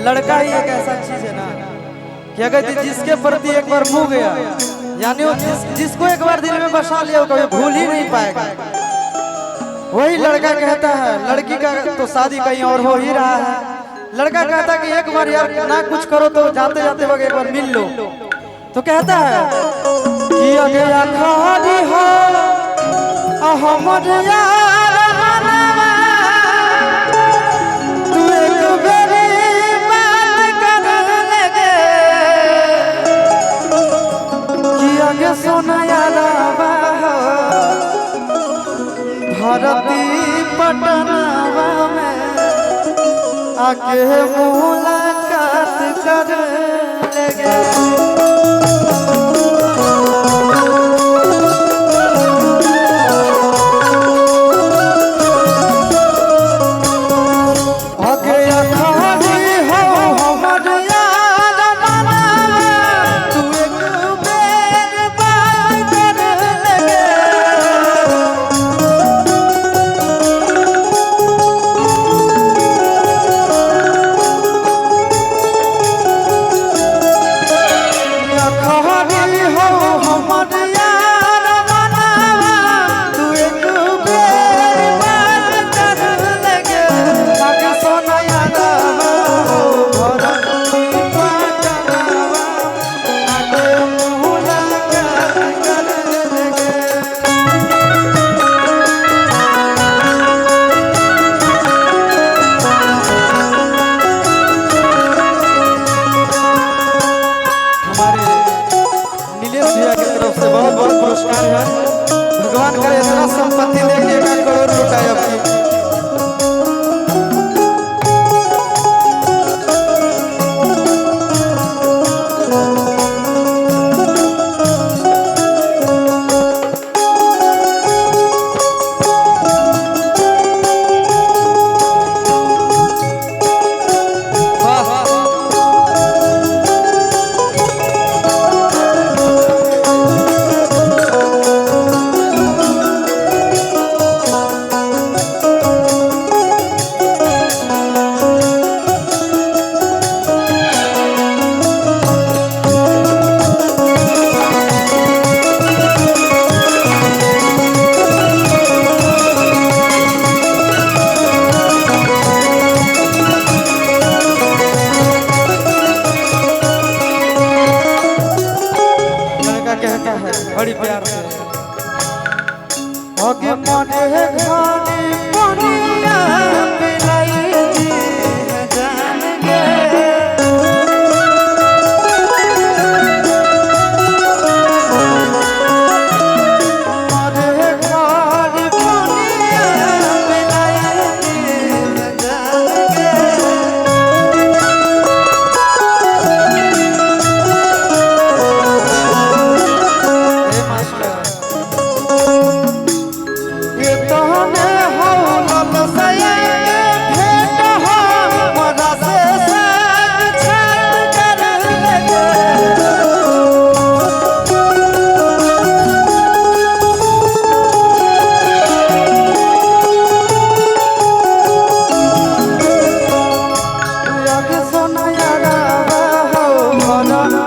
लड़का ही एक ऐसा चीज है ना कि अगर जिसके प्रति एक बार मुँह गया यानी वो जिसको एक बार दिल में बसा लिया वो कभी भूल ही नहीं पाएगा। वही लड़का कहता है, लड़की का तो शादी कहीं और हो ही रहा है, लड़का कहता है कि एक बार यार ना कुछ करो तो जाते जाते वक्त एक बार मिल लो। तो कहता है कि अगर आखारी हो हमर यार तू एक बेरी बात कर लगे कि आगे सोना यारा भारती पटनावा में आके मुलाकात कर लगे। भगवान करे इतना संपत्ति देके 1 करोड़ लुटाए अपनी। कहता है बड़ी प्यार से आगे माने घानी पनिया पिलाई है जान के माने घानी पनिया पिलाई है जान के no, no.